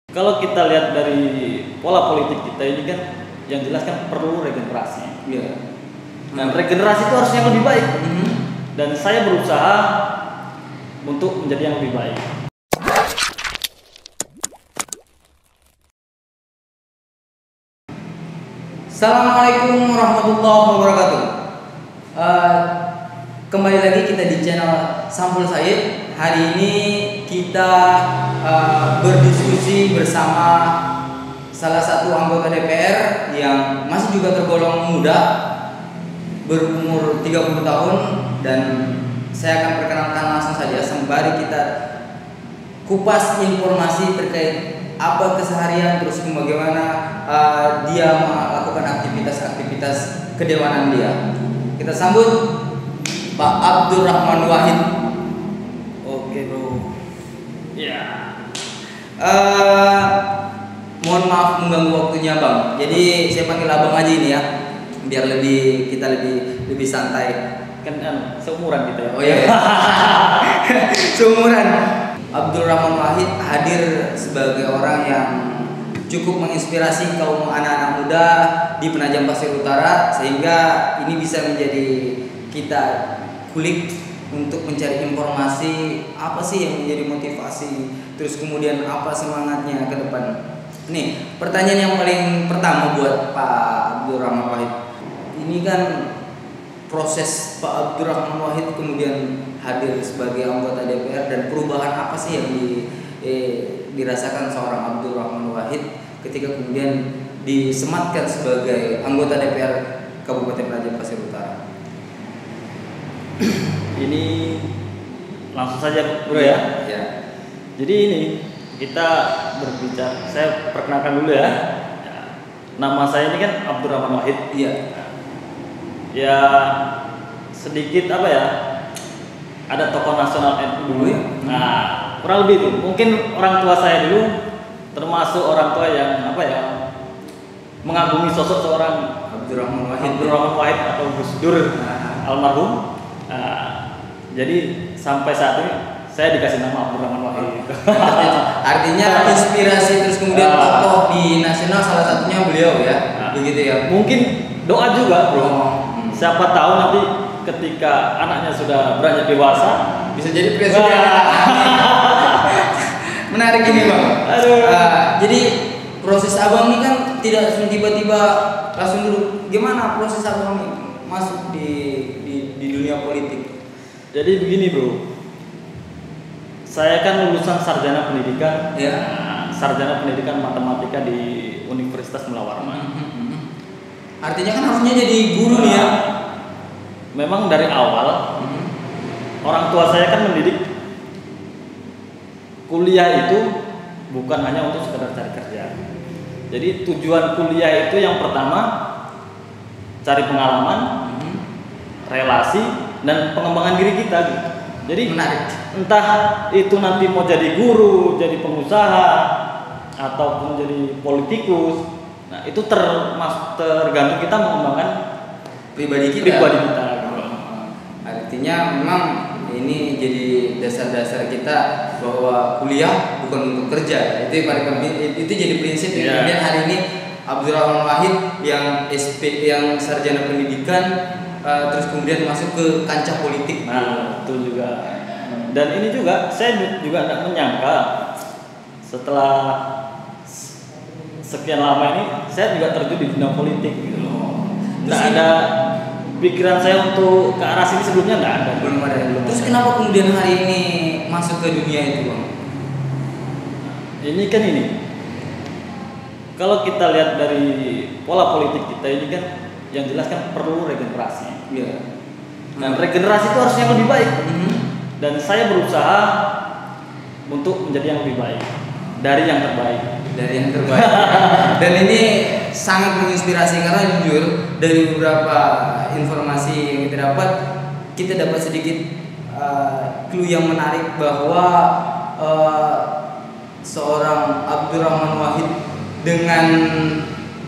Kalau kita lihat dari pola politik kita ini kan, yang jelas kan perlu regenerasi. Iya. Dan regenerasi itu harusnya lebih baik. Dan saya berusaha untuk menjadi yang lebih baik. Assalamualaikum warahmatullahi wabarakatuh. Kembali lagi kita di channel Sampul Said. Hari ini kita berdiskusi bersama salah satu anggota DPR yang masih juga tergolong muda, berumur 30 tahun, dan saya akan perkenalkan langsung saja sembari kita kupas informasi terkait apa keseharian, terus bagaimana dia melakukan aktivitas kedewanan dia. Kita sambut Pak Abdurrahman Wahid. Oke bro. Ya. Mohon maaf mengganggu waktunya Bang. Jadi saya panggil Abang aja ini ya, biar kita lebih santai. Kan seumuran kita ya. Oh iya. Seumuran. Abdurrahman Wahid hadir sebagai orang yang cukup menginspirasi kaum anak-anak muda di Penajam Pasir Utara, sehingga ini bisa menjadi kita kulik untuk mencari informasi apa sih yang menjadi motivasi, terus kemudian apa semangatnya ke depan. Nih, pertanyaan yang paling pertama buat Pak Abdurrahman Wahid. Ini kan proses Pak Abdurrahman Wahid kemudian hadir sebagai anggota DPR, dan perubahan apa sih yang dirasakan seorang Abdurrahman Wahid ketika kemudian disematkan sebagai anggota DPR Kabupaten Penajam Pasir Utara? Ini langsung saja bro ya. Ya. Jadi ini kita berbicara, saya perkenalkan dulu ya. Nama saya ini kan Abdurrahman Wahid. Iya. Ya sedikit apa ya, ada tokoh nasional NU dulu ya. Nah kurang lebih itu, mungkin orang tua saya dulu termasuk orang tua yang apa ya, mengagumi sosok seorang Abdurrahman Wahid atau Gus Dur almarhum. Jadi sampai saat ini saya dikasih nama Abdurrahman Wahid. Artinya inspirasi terus kemudian tokoh di nasional salah satunya beliau ya. Begitu ya. Mungkin doa juga bro. Siapa tahu nanti ketika anaknya sudah beranjak dewasa bisa jadi presiden. Menarik ini Bang. Jadi proses Abang ini kan tidak langsung tiba-tiba langsung dulu. Gimana proses Abang ini masuk di dunia politik? Jadi begini bro, saya kan lulusan sarjana pendidikan, ya. Sarjana pendidikan matematika di Universitas Mula Warman. Artinya kan harusnya jadi guru nih ya. Memang dari awal orang tua saya kan mendidik kuliah itu bukan hanya untuk sekedar cari kerja. Jadi tujuan kuliah itu yang pertama cari pengalaman, relasi, dan pengembangan diri kita gitu. Jadi menarik. Entah itu nanti mau jadi guru, jadi pengusaha, ataupun jadi politikus. Nah itu tergantung kita mengembangkan pribadi kita. Gitu. Artinya memang ini jadi dasar-dasar kita bahwa kuliah bukan untuk kerja. Itu jadi prinsip. Yeah. Kemudian hari ini Abdurrahman Wahid yang yang sarjana pendidikan, terus kemudian masuk ke kancah politik. Nah itu juga. Dan ini juga saya juga tidak menyangka setelah sekian lama ini saya juga terjun di dunia politik gitu loh. Nggak ada pikiran saya untuk ke arah sini sebelumnya, nggak ada. Belum ada. Terus kenapa kemudian hari ini masuk ke dunia itu Bang? Ini kan ini. Kalau kita lihat dari pola politik kita ini kan, yang jelas kan perlu regenerasi. Iya. Dan regenerasi itu harusnya lebih baik. Dan saya berusaha untuk menjadi yang lebih baik, dari yang terbaik. Dan ini sangat menginspirasi karena jujur dari beberapa informasi yang kita dapat sedikit clue yang menarik bahwa seorang Abdurrahman Wahid dengan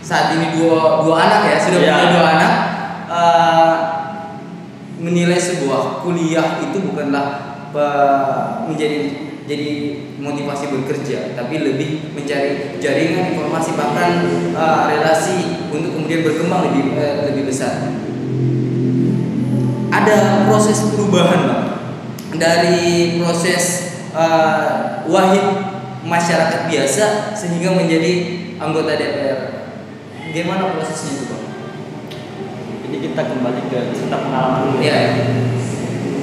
saat ini dua anak ya, sudah punya dua anak, menilai sebuah kuliah itu bukanlah menjadi jadi motivasi bekerja, tapi lebih mencari jaringan informasi bahkan relasi untuk kemudian berkembang lebih besar. Ada proses perubahan Bang, dari proses Wahid masyarakat biasa sehingga menjadi anggota DPR. Gimana prosesnya itu Bang? Jadi kita kembali ke cerita pengalaman. Ya.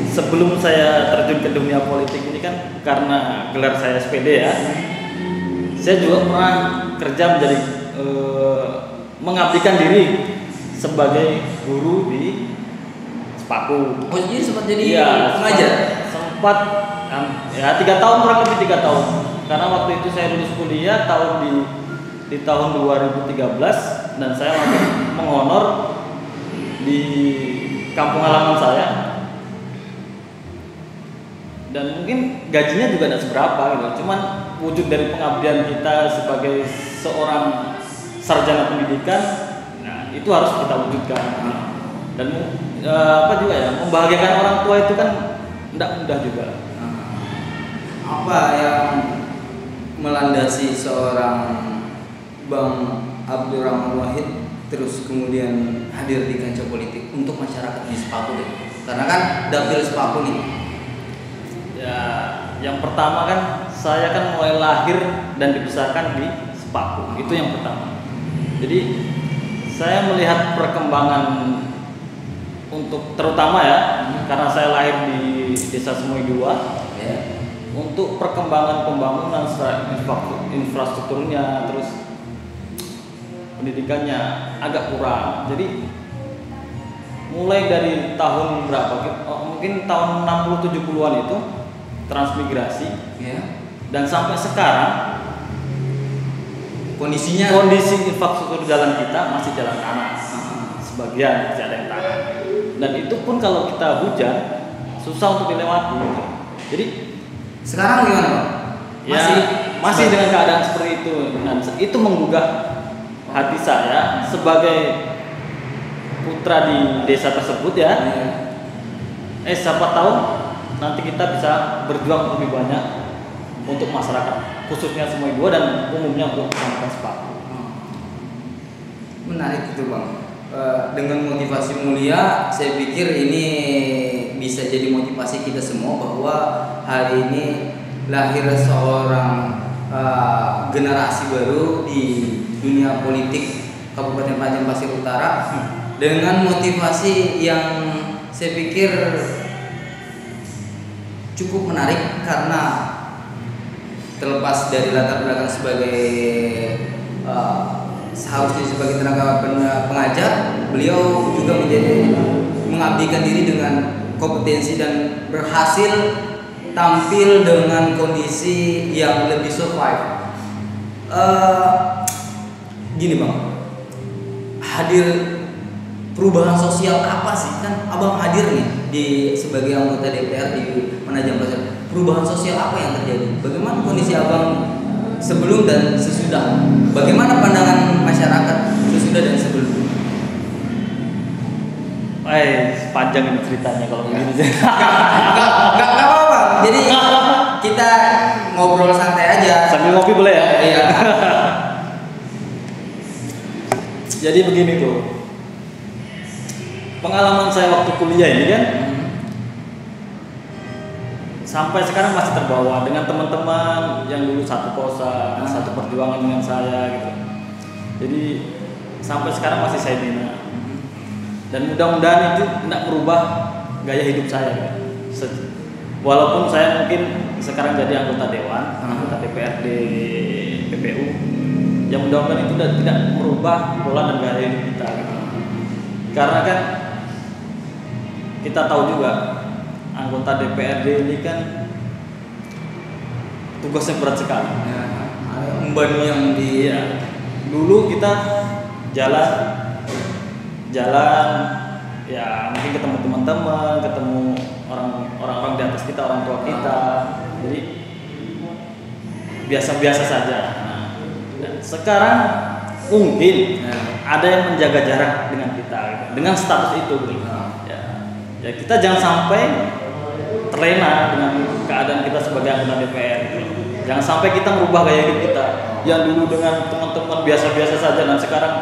Sebelum saya terjun ke dunia politik ini kan karena gelar saya SPD ya, saya juga pernah kerja menjadi mengabdikan diri sebagai guru di Sepaku. Oh jadi sempat jadi pengajar? Sempat ya 3 tahun, kurang lebih 3 tahun. Karena waktu itu saya lulus kuliah di tahun 2013 dan saya langsung menghonor di kampung halaman saya. Dan mungkin gajinya juga tidak seberapa gitu. Cuman wujud dari pengabdian kita sebagai seorang sarjana pendidikan, nah itu harus kita wujudkan. Dan apa juga ya, membahagiakan orang tua itu kan tidak mudah juga. Apa yang melandasi seorang Bang Abdurrahman Wahid terus kemudian hadir di kancah politik untuk masyarakat di Sepaku deh? Karena kan dapil Sepaku nih. Ya, yang pertama kan saya kan mulai lahir dan dibesarkan di Sepaku. Itu yang pertama. Jadi saya melihat perkembangan untuk terutama ya, karena saya lahir di Desa Semoy 2 ya, untuk perkembangan pembangunan infrastrukturnya terus pendidikannya agak kurang. Jadi mulai dari tahun berapa? Mungkin tahun 60-70-an itu transmigrasi ya. Dan sampai sekarang kondisi infrastruktur jalan kita masih jalan tanah. Sebagian masih ada yang tanah. Dan itu pun kalau kita hujan susah untuk dilewati. Jadi sekarang gimana Pak? Ya, masih dengan keadaan seperti itu. Dan itu menggugah hati saya sebagai putra di desa tersebut ya. Siapa tahu nanti kita bisa berjuang lebih banyak untuk masyarakat, khususnya Semoy 2 dan umumnya untuk masyarakat Sepaku. Menarik itu Bang. Dengan motivasi mulia, saya pikir ini bisa jadi motivasi kita semua bahwa hari ini lahir seorang generasi baru di dunia politik Kabupaten Penajam Pasir Utara dengan motivasi yang saya pikir cukup menarik karena terlepas dari latar belakang sebagai seharusnya sebagai tenaga pengajar, beliau juga mengabdikan diri dengan kompetensi dan berhasil tampil dengan kondisi yang lebih survive. Gini Bang, hadir perubahan sosial apa sih? Kan Abang hadir nih sebagai anggota DPR di Penajam Pasir. Perubahan sosial apa yang terjadi? Bagaimana kondisi Abang sebelum dan sesudah? Bagaimana pandangan masyarakat sesudah dan sebelum? Panjang ini ceritanya kalau begini. Gak apa-apa. Jadi kita ngobrol santai aja. Sambil ngopi boleh ya? Iya. Jadi begini tuh. Pengalaman saya waktu kuliah ini kan sampai sekarang masih terbawa dengan teman-teman yang dulu satu kosan, satu perjuangan dengan saya gitu. Jadi sampai sekarang masih saya bina. Dan mudah-mudahan itu tidak merubah gaya hidup saya. Walaupun saya mungkin sekarang jadi anggota dewan, anggota DPRD PPU, yang mudah-mudahan itu tidak merubah pola dan gaya hidup kita. Gitu. Karena kan kita tahu juga anggota DPRD ini kan tugasnya berat sekali. Emban yang dulu kita jalan ya mungkin ketemu teman-teman, ketemu orang-orang di atas kita, orang tua kita. Jadi biasa-biasa saja. Dan sekarang mungkin ada yang menjaga jarak dengan kita, dengan status itu. Ya kita jangan sampai terlena dengan keadaan kita sebagai anggota DPR. Jangan sampai kita merubah gaya hidup kita yang dulu dengan teman-teman biasa-biasa saja dan sekarang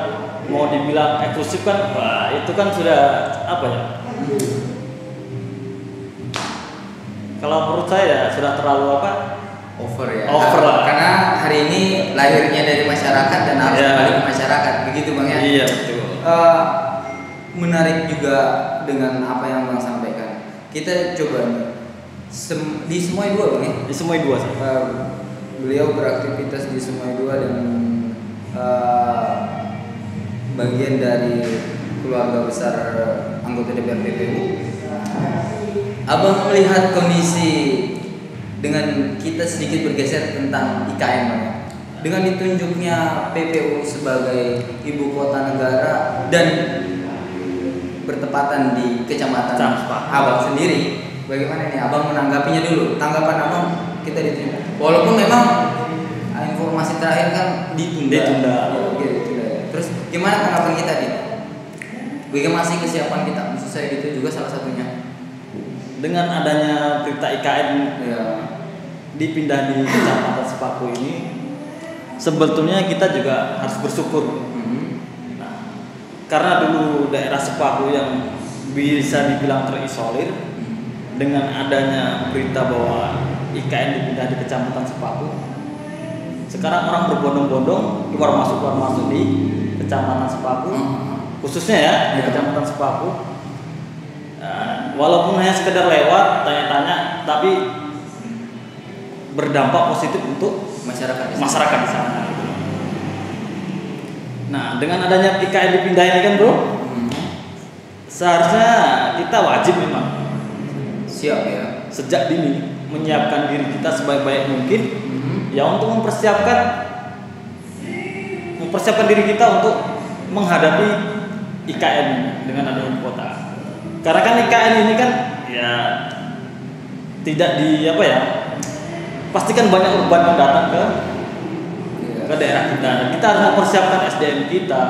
mau dibilang eksklusif kan, wah itu kan sudah apa ya? Kalau menurut saya sudah terlalu apa? Over ya. Over lah. Karena hari ini lahirnya dari masyarakat dan harus kembali ke masyarakat, begitu Bang ya. Iya betul. Menarik juga dengan apa yang Bang sampaikan. Kita coba nih di Semoy 2 Bang ya. Di Semoy 2 sih. Beliau beraktivitas di Semoy 2 dan bagian dari keluarga besar anggota DPR PPU. Abang melihat kondisi dengan kita sedikit bergeser tentang IKN Bang ya. Dengan ditunjuknya PPU sebagai ibu kota negara dan bertepatan di kecamatan Abang sendiri, bagaimana nih Abang menanggapinya dulu? Tanggapan Abang kita ditunjuk. Walaupun memang informasi terakhir kan ditunda. Terus gimana tanggapan kita nih? Bagaimana sih kesiapan kita? Maksud saya itu juga salah satunya. Dengan adanya berita IKN dipindah di Kecamatan Sepaku ini, sebetulnya kita juga harus bersyukur. Nah, karena dulu daerah Sepaku yang bisa dibilang terisolir, dengan adanya berita bahwa IKN dipindah di Kecamatan Sepaku, sekarang orang berbondong-bondong keluar masuk di Kecamatan Sepaku, khususnya ya di Kecamatan Sepaku. Walaupun hanya sekedar lewat tanya-tanya, tapi berdampak positif untuk masyarakat di sana. Nah, dengan adanya IKN dipindah ini kan bro, seharusnya kita wajib memang siap ya, sejak dini menyiapkan diri kita sebaik-baik mungkin, ya untuk mempersiapkan diri kita untuk menghadapi IKN dengan adanya ibu kota. Karena kan IKN ini kan ya tidak pastikan banyak urban yang datang ke daerah kita. Dan kita harus mempersiapkan SDM kita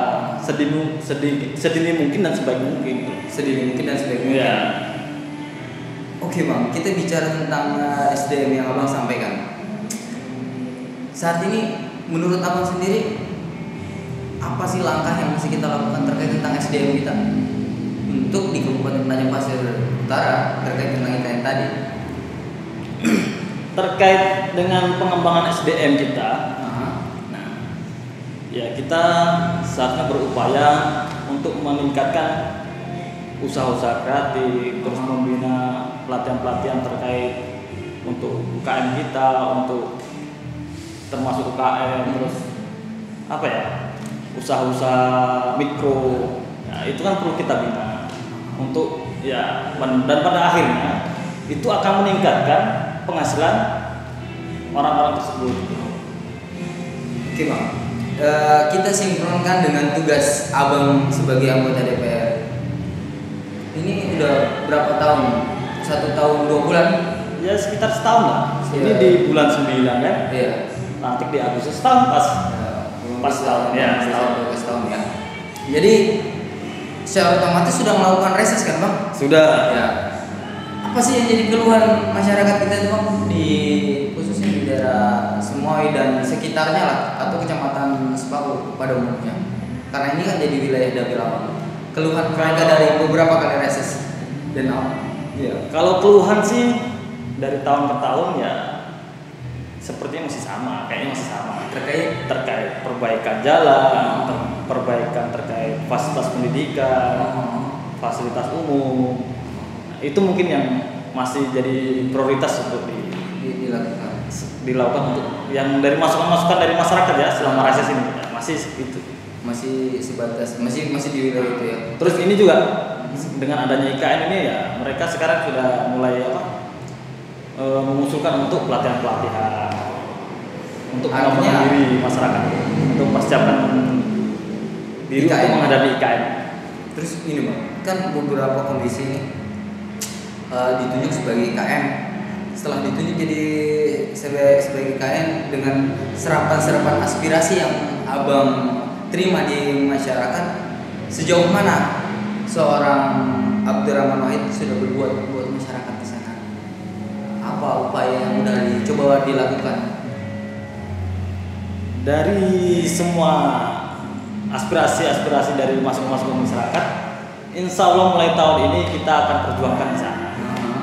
sedini mungkin dan sebaik mungkin. Ya. Oke Bang, kita bicara tentang SDM yang Abang sampaikan. Saat ini menurut Abang sendiri apa sih langkah yang mesti kita lakukan terkait tentang SDM kita untuk di Kabupaten Penajam Pasir Utara terkait tentang IKN tadi? Terkait dengan pengembangan SDM kita, nah, ya kita seharusnya berupaya untuk meningkatkan usaha-usaha kreatif, terus membina pelatihan-pelatihan terkait untuk UKM kita, untuk termasuk UKM, terus usaha-usaha mikro. Nah, itu kan perlu kita bina untuk dan pada akhirnya itu akan meningkatkan penghasilan orang-orang tersebut. Oke Bang, kita sinkronkan dengan tugas Abang sebagai anggota DPR. Ini udah berapa tahun? 1 tahun 2 bulan? Ya sekitar setahun lah. Ini di bulan 9 kan? Iya. Nanti di Agustus tahun pas tahun ya, setahun ya. Jadi secara otomatis sudah melakukan reses kan Bang? Sudah. Ya. Apa sih yang jadi keluhan masyarakat kita itu Bang, khususnya di daerah Semoy dan sekitarnya lah, atau Kecamatan Sepaku pada umumnya? Karena ini kan jadi wilayah dapil Abang. Keluhan mereka dari beberapa kali reses dan ya. Kalau keluhan sih dari tahun ke tahun ya sepertinya masih sama, kayaknya masih sama terkait perbaikan jalan, perbaikan terkait fasilitas pendidikan, fasilitas umum. Nah, itu mungkin yang masih jadi prioritas untuk dilakukan untuk yang dari masukan-masukan dari masyarakat ya selama reses ini ya, masih itu. Masih sebatas masih di wilayah itu ya. Terus ini juga dengan adanya IKN ini ya mereka sekarang sudah mulai mengusulkan untuk pelatihan untuk mengenal diri masyarakat, untuk persiapkan diri untuk menghadapi IKN. Terus ini Bang, kan beberapa kondisi ini ditunjuk sebagai IKN. Setelah ditunjuk jadi sebagai IKN dengan serapan aspirasi yang Abang terima di masyarakat, sejauh mana seorang Abdurrahman Wahid sudah berbuat buat masyarakat di sana? apa upaya yang udah dicoba dilakukan? Dari semua aspirasi dari masing-masing masyarakat, insya Allah mulai tahun ini kita akan perjuangkan di sana,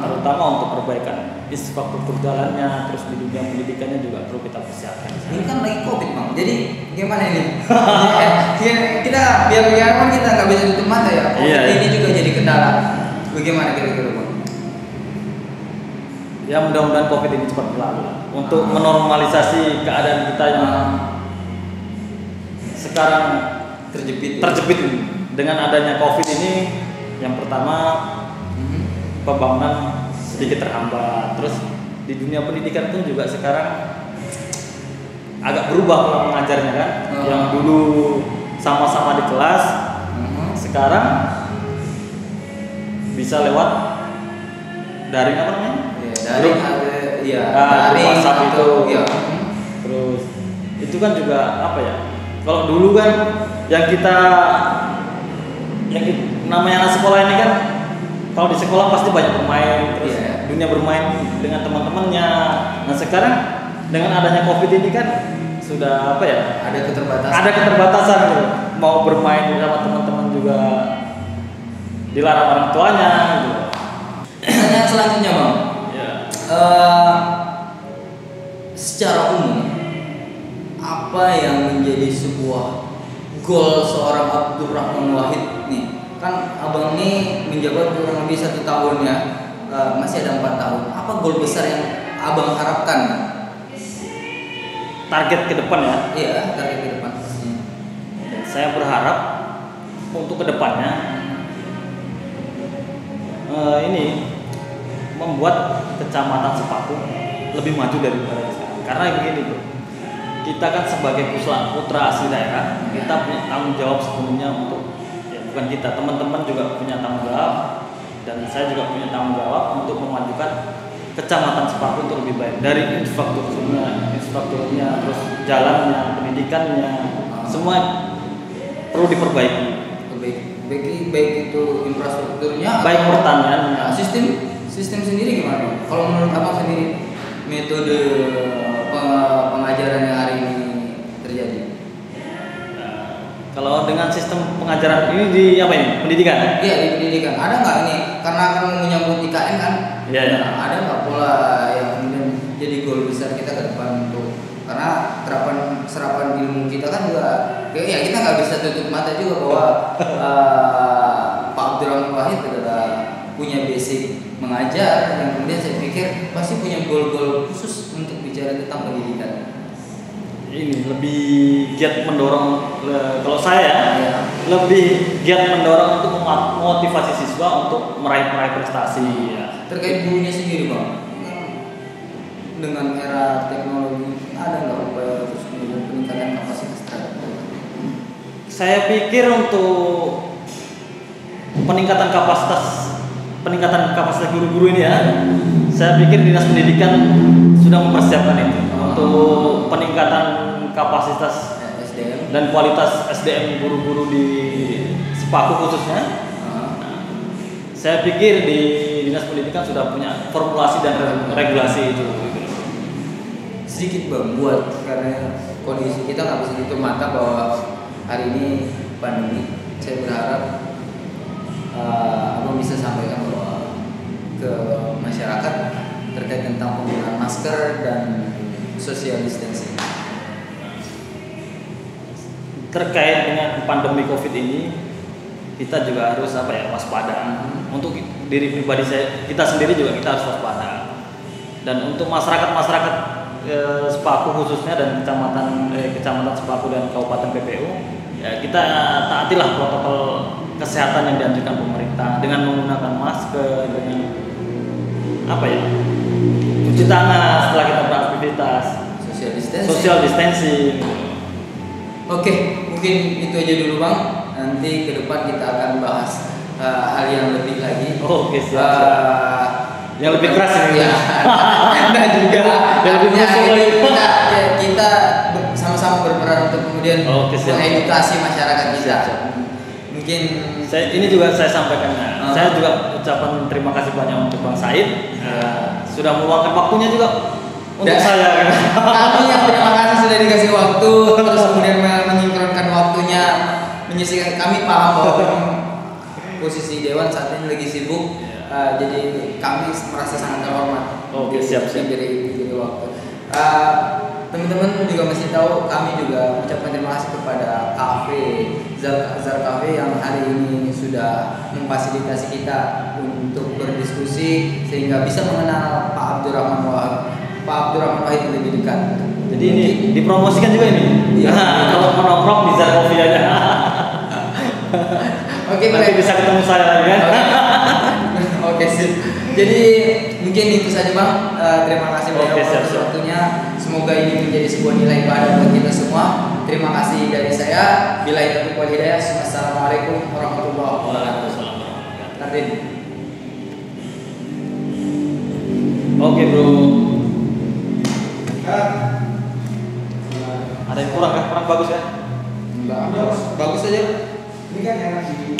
terutama untuk perbaikan infrastruktur jalannya, terus di dunia pendidikannya juga perlu kita persiapkan. Ini kan lagi COVID bang, jadi gimana ini? Kita biar kan kita nggak bisa tutup mata ya. COVID ini juga jadi kendala. Bagaimana kira-kira bang? Ya mudah-mudahan COVID ini cepat berlalu untuk menormalisasi keadaan kita yang sekarang terjepit dengan adanya COVID ini. Yang pertama, pembangunan sedikit terhambat. Terus di dunia pendidikan pun juga sekarang agak berubah pola mengajarnya kan. Yang dulu sama-sama di kelas, sekarang bisa lewat daring apa namanya? Daring WhatsApp itu. Ya. Terus itu kan juga apa ya? Kalau dulu kan yang namanya anak sekolah ini kan, kalau di sekolah pasti banyak bermain, terus dunia bermain dengan teman-temannya. Nah sekarang dengan adanya COVID ini kan sudah apa ya? Ada keterbatasan. Ada keterbatasan gitu. Mau bermain sama teman-teman juga dilarang orang tuanya gitu. Pertanyaan selanjutnya bang. Ya. Secara umum, apa yang menjadi sebuah goal seorang Abdurrahman Wahid nih? Kan abang ini menjabat kurang lebih 1 tahun ya, masih ada 4 tahun. Apa goal besar yang abang harapkan? Target ke depan ya? Iya, target ke depan. Saya berharap untuk kedepannya ini membuat Kecamatan Sepaku lebih maju daripada sekarang. Karena begini bro, kita kan sebagai putra asli daerah, kita punya tanggung jawab sepenuhnya untuk, ya bukan kita, teman-teman juga punya tanggung jawab, dan saya juga punya tanggung jawab untuk memajukan Kecamatan Sepaku untuk lebih baik. Dari infrastrukturnya, terus jalannya, pendidikannya, semua perlu diperbaiki. Baik itu infrastrukturnya, baik pertaniannya, sistem sendiri gimana? Kalau menurut abang sendiri, metode pengajaran yang hari ini terjadi? Kalau dengan sistem pengajaran ini di apa ini? Pendidikan? Iya, di pendidikan. Ada nggak ini? Karena akan menyambut IKN kan? Iya. Ada nggak pola yang kemudian jadi goal besar kita ke depan untuk, karena serapan ilmu kita kan juga, ya kita nggak bisa tutup mata juga bahwa Pak Abdurrahman Wahid adalah punya basic mengajar, yang kemudian saya pikir pasti punya goal-goal khusus untuk bicara tentang pendidikan. Ini lebih giat mendorong, kalau saya lebih giat mendorong untuk memotivasi siswa untuk meraih prestasi ya. Terkait gurunya sendiri bang, dengan era teknologi ada nggak upaya terus peningkatan kapasitas terhadap? Saya pikir untuk peningkatan kapasitas guru-guru ini ya, saya pikir Dinas Pendidikan sudah mempersiapkan itu untuk peningkatan kapasitas SDM dan kualitas SDM guru-guru di Sepaku khususnya. Saya pikir di Dinas Pendidikan sudah punya formulasi dan regulasi itu. Sedikit bang, buat karena kondisi kita nggak bisa tutup mata bahwa hari ini pandemi. Saya berharap abang bisa sampaikan bahwa ke masyarakat terkait tentang penggunaan masker dan social distancing. Terkait dengan pandemi COVID ini, kita juga harus waspada. Untuk diri pribadi kita sendiri juga kita harus waspada. Dan untuk masyarakat Sepaku khususnya dan kecamatan Sepaku dan Kabupaten PPU, ya kita taatilah protokol kesehatan yang dianjurkan pemerintah dengan menggunakan masker, dengan cuci tangan setelah kita beraktivitas, social distancing. Oke, mungkin itu aja dulu bang. Nanti ke depan kita akan bahas hal yang lebih lagi. Oke, siap. Yang lebih keras ini ya. Dan juga yang lebih kita sama-sama berperan untuk kemudian mengedukasi masyarakat kita. Mungkin ini juga saya sampaikan. Saya juga ucapan terima kasih banyak untuk Bang Said sudah meluangkan waktunya juga untuk saya. Kami yang terima kasih sudah dikasih waktu, terus kemudian menyinkronkan waktunya, menyisihkan. Kami paham bahwa posisi Dewan saat ini lagi sibuk, jadi kami merasa sangat terhormat. Oke, siap. Diberi waktu. Teman-teman juga masih tahu, kami juga mengucapkan terima kasih kepada kafe Azhar Cafe yang hari ini sudah memfasilitasi kita untuk berdiskusi sehingga bisa mengenal Pak Abdurrahman Wahid lebih dekat. Jadi ini dipromosikan juga ini. Iya. Kalau menongkrong di Azhar Coffee aja. Oke, nanti bisa ketemu saya lagi kan. Oke, sip. Jadi mungkin itu saja Bang. Terima kasih banyak atas waktunya. Semoga ini menjadi sebuah nilai ibadah buat kita semua. Terima kasih dari saya. Billahi taufiq wal hidayah. Assalamualaikum warahmatullahi wabarakatuh. Tardin. Oke, Bro. Ada yang kurang kan? Kurang bagus ya? Enggak, bagus saja. Ini kan enak di